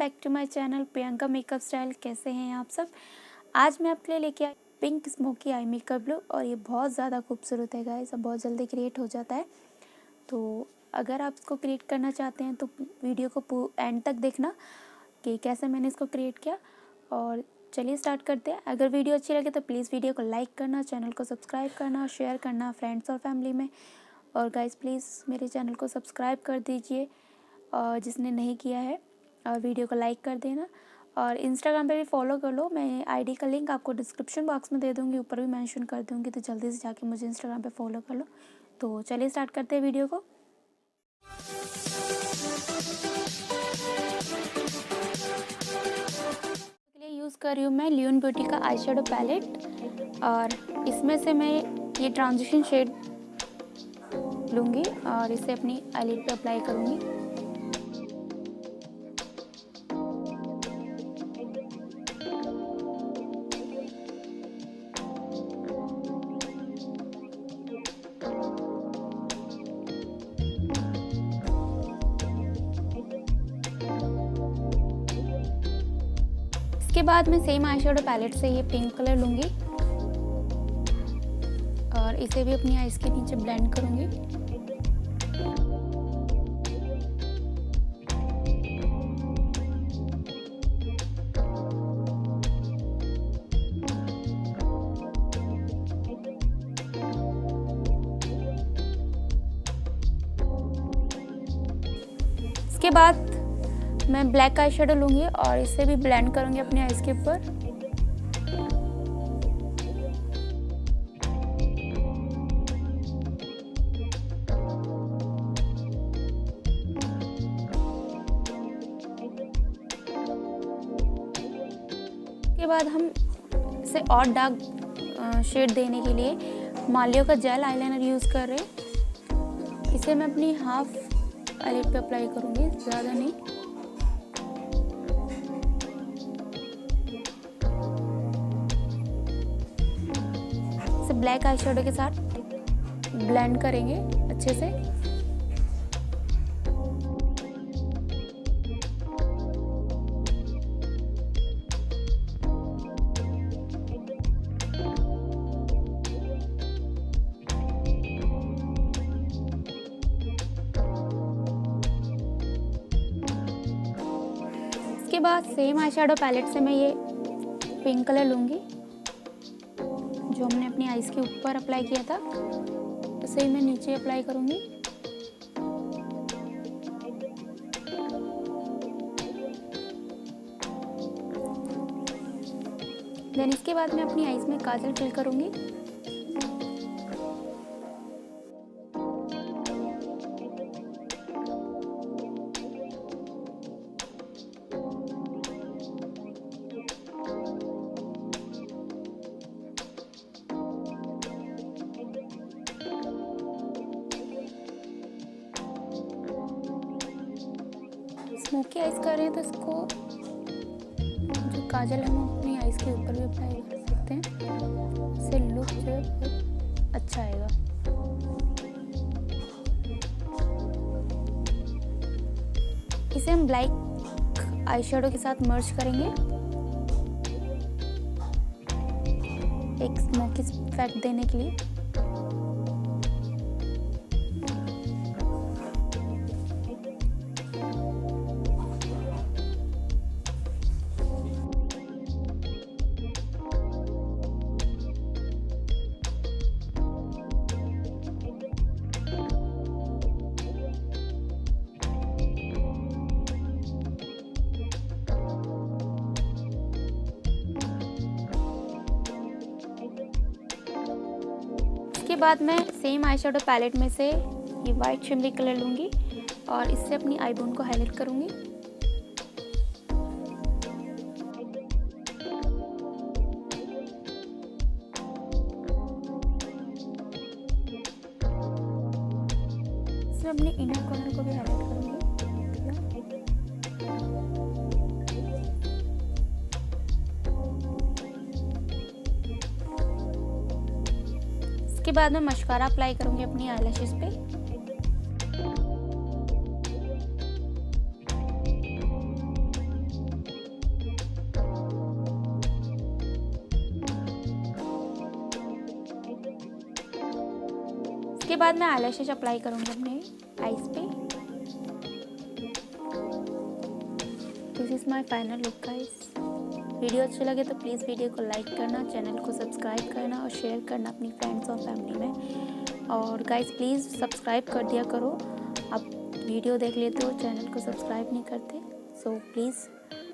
Back to my channel Priyanka makeup style. कैसे हैं आप सब। आज मैं आपके लिए लेके आई pink smoky eye makeup look और ये बहुत ज़्यादा खूबसूरत है गाइस, बहुत जल्दी क्रिएट हो जाता है। तो अगर आप इसको क्रिएट करना चाहते हैं तो वीडियो को एंड तक देखना कि कैसे मैंने इसको क्रिएट किया। और चलिए स्टार्ट करते हैं। अगर वीडियो अच्छी लगे तो प्लीज़ वीडियो को लाइक करना, चैनल को सब्सक्राइब करना, शेयर करना फ्रेंड्स और फैमिली में। और गाइस प्लीज़ मेरे चैनल को सब्सक्राइब कर दीजिए और जिसने नहीं किया है, और वीडियो को लाइक कर देना। और इंस्टाग्राम पे भी फॉलो कर लो, मैं आईडी का लिंक आपको डिस्क्रिप्शन बॉक्स में दे दूँगी, ऊपर भी मेंशन कर दूँगी, तो जल्दी से जाके मुझे इंस्टाग्राम पे फॉलो कर लो। तो चलिए स्टार्ट करते हैं वीडियो को। यूज़ कर रही हूँ मैं लियोन ब्यूटी का आई शेडो पैलेट और इसमें से मैं ये ट्रांजिशन शेड लूँगी और इसे अपनी आईलिड पे अप्लाई करूँगी। इसके बाद मैं सेम आई शेडो पैलेट से ये पिंक कलर लूँगी और इसे भी अपनी आईज के नीचे ब्लेंड करूँगी। इसके बाद मैं ब्लैक आई शेडो लूँगी और इसे भी ब्लेंड करूँगी अपनी आईज के ऊपर। इसके बाद हम इसे और डार्क शेड देने के लिए मालियो का जेल आईलाइनर यूज़ कर रहे हैं। इसे मैं अपनी हाफ आईलिड पे अप्लाई करूँगी, ज़्यादा नहीं। इसे ब्लैक आई शेडो के साथ ब्लेंड करेंगे अच्छे से। इसके बाद सेम आई शेडो पैलेट से मैं ये पिंक कलर लूँगी जो हमने अपनी आईज के ऊपर अप्लाई किया था, उसे ही मैं नीचे अप्लाई करूँगी। देन इसके बाद मैं अपनी आईज में काजल फिल करूँगी। स्मोकी आइज कर रहे हैं तो इसको जो काजल है हम अपनी आइज के ऊपर भी अप्लाई कर सकते हैं। इससे लुक जो है बहुत अच्छा आएगा। इसे हम ब्लैक आई शेडो के साथ मर्ज करेंगे एक स्मोकी इफेक्ट देने के लिए। इसके बाद मैं सेम आई शेडो पैलेट में से ये वाइट शिमरी कलर लूँगी और इससे अपनी आई बोन को हाईलाइट करूँगी। इसमें अपने इनर कॉर्नर को भी हाईलाइट करूँगी। इसके बाद मैं मस्कारा अप्लाई करूँगी अपनी आईलैशेस पे। उसके बाद मैं आईलैशेस अप्लाई करूँगी अपने आईज पे। This is my final look guys. Video अच्छे लगे तो प्लीज़ वीडियो को लाइक करना, चैनल को सब्सक्राइब करना और शेयर करना अपनी फ्रेंड्स और फैमिली में। और गाइस प्लीज़ सब्सक्राइब कर दिया करो, आप वीडियो देख लेते हो चैनल को सब्सक्राइब नहीं करते, so please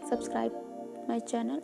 subscribe my channel.